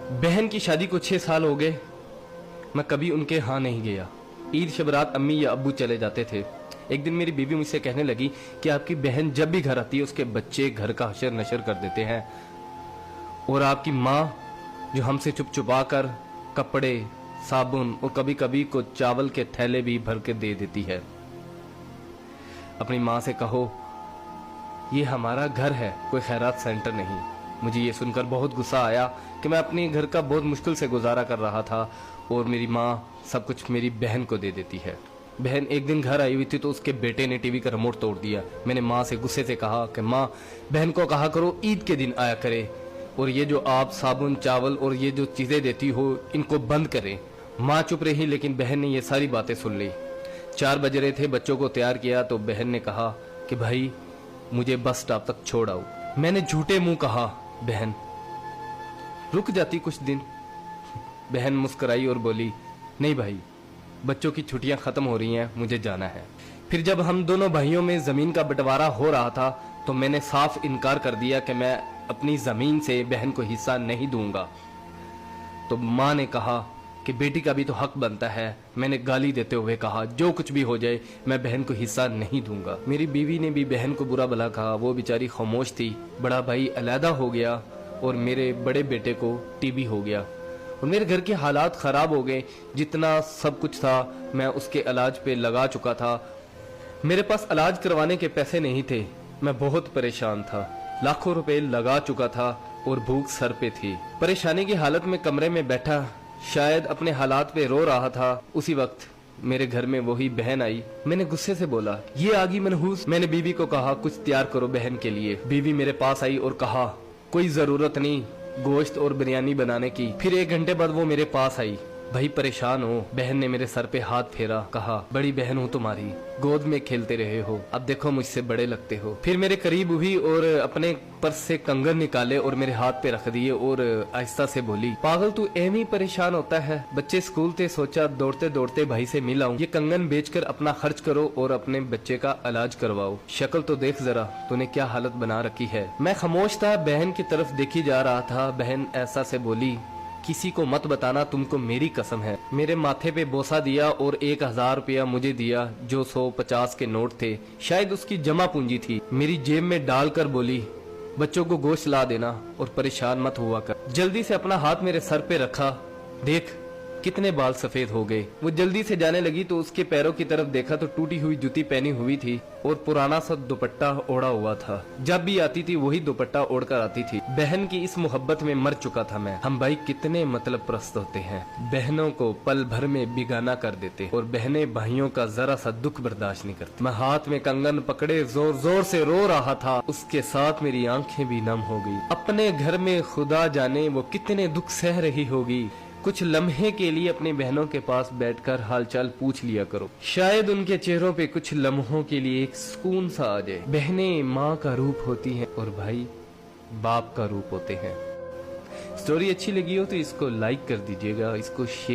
बहन की शादी को 6 साल हो गए, मैं कभी उनके यहाँ नहीं गया। ईद शब रात अम्मी या अब्बू चले जाते थे। एक दिन मेरी बीवी मुझसे कहने लगी कि आपकी बहन जब भी घर आती है उसके बच्चे घर का हशर नशर कर देते हैं, और आपकी माँ जो हमसे चुप चुपा कर कपड़े, साबुन और कभी कभी को चावल के थैले भी भर के दे देती है। अपनी माँ से कहो ये हमारा घर है, कोई खैरात सेंटर नहीं। मुझे ये सुनकर बहुत गुस्सा आया कि मैं अपने घर का बहुत मुश्किल से गुजारा कर रहा था और मेरी माँ सब कुछ मेरी बहन को दे देती है। बहन एक दिन घर आई हुई थी तो उसके बेटे ने टीवी का रिमोट तोड़ दिया। मैंने माँ से गुस्से से कहा कि माँ, बहन को कहा करो ईद के दिन आया करे, और ये जो आप साबुन, चावल और ये जो चीज़ें देती हो इनको बंद करें। माँ चुप रही, लेकिन बहन ने ये सारी बातें सुन ली। 4 बज रहे थे, बच्चों को तैयार किया तो बहन ने कहा कि भाई मुझे बस स्टॉप तक छोड़ आओ। मैंने झूठे मुंह कहा बहन रुक जाती कुछ दिन। बहन मुस्कुराई और बोली नहीं भाई, बच्चों की छुट्टियां खत्म हो रही हैं, मुझे जाना है। फिर जब हम दोनों भाइयों में जमीन का बंटवारा हो रहा था तो मैंने साफ इनकार कर दिया कि मैं अपनी जमीन से बहन को हिस्सा नहीं दूंगा। तो माँ ने कहा कि बेटी का भी तो हक बनता है। मैंने गाली देते हुए कहा जो कुछ भी हो जाए मैं बहन को हिस्सा नहीं दूंगा। मेरी बीवी ने भी बहन को बुरा भला कहा, वो बेचारी खामोश थी। बड़ा भाई अलहदा हो गया और मेरे बड़े बेटे को टीबी हो गया और मेरे घर के हालात खराब हो गए। जितना सब कुछ था मैं उसके इलाज पे लगा चुका था। मेरे पास इलाज करवाने के पैसे नहीं थे, मैं बहुत परेशान था। लाखों रुपए लगा चुका था और भूख सर पे थी। परेशानी की हालत में कमरे में बैठा शायद अपने हालात पे रो रहा था। उसी वक्त मेरे घर में वही बहन आई। मैंने गुस्से से बोला ये आगी मनहूस। मैंने बीवी को कहा कुछ तैयार करो बहन के लिए। बीवी मेरे पास आई और कहा कोई जरूरत नहीं गोश्त और बिरयानी बनाने की। फिर 1 घंटे बाद वो मेरे पास आई। भाई परेशान हो। बहन ने मेरे सर पे हाथ फेरा, कहा बड़ी बहन हूँ तुम्हारी, गोद में खेलते रहे हो, अब देखो मुझसे बड़े लगते हो। फिर मेरे करीब हुई और अपने पर्स से कंगन निकाले और मेरे हाथ पे रख दिए और आहिस्ता से बोली पागल तू एवं ही परेशान होता है। बच्चे स्कूल थे, सोचा दौड़ते दौड़ते भाई से मिल आऊं। ये कंगन बेचकर अपना खर्च करो और अपने बच्चे का इलाज करवाओ। शक्ल तो देख जरा तूने क्या हालत बना रखी है। मैं खामोश था, बहन की तरफ देखी जा रहा था। बहन ऐसा से बोली किसी को मत बताना, तुमको मेरी कसम है। मेरे माथे पे बोसा दिया और 1000 रुपया मुझे दिया जो 150 के नोट थे, शायद उसकी जमा पूंजी थी। मेरी जेब में डालकर बोली बच्चों को गोश्त ला देना और परेशान मत हुआ कर। जल्दी से अपना हाथ मेरे सर पे रखा, देख कितने बाल सफेद हो गए। वो जल्दी से जाने लगी तो उसके पैरों की तरफ देखा तो टूटी हुई जूती पहनी हुई थी और पुराना सा दुपट्टा ओढ़ा हुआ था। जब भी आती थी वही दुपट्टा ओढ़कर आती थी। बहन की इस मोहब्बत में मर चुका था मैं। हम भाई कितने मतलब प्रस्त होते हैं, बहनों को पल भर में बिगाना कर देते और बहनें भाइयों का जरा सा दुख बर्दाश्त नहीं करती। मैं हाथ में कंगन पकड़े जोर जोर से रो रहा था, उसके साथ मेरी आंखें भी नम हो गई। अपने घर में खुदा जाने वो कितने दुख सह रही होगी। कुछ लम्हे के लिए अपनी बहनों के पास बैठकर हालचाल पूछ लिया करो, शायद उनके चेहरों पे कुछ लम्हों के लिए एक सुकून सा आ जाए। बहनें माँ का रूप होती हैं और भाई बाप का रूप होते हैं। स्टोरी अच्छी लगी हो तो इसको लाइक कर दीजिएगा, इसको शेयर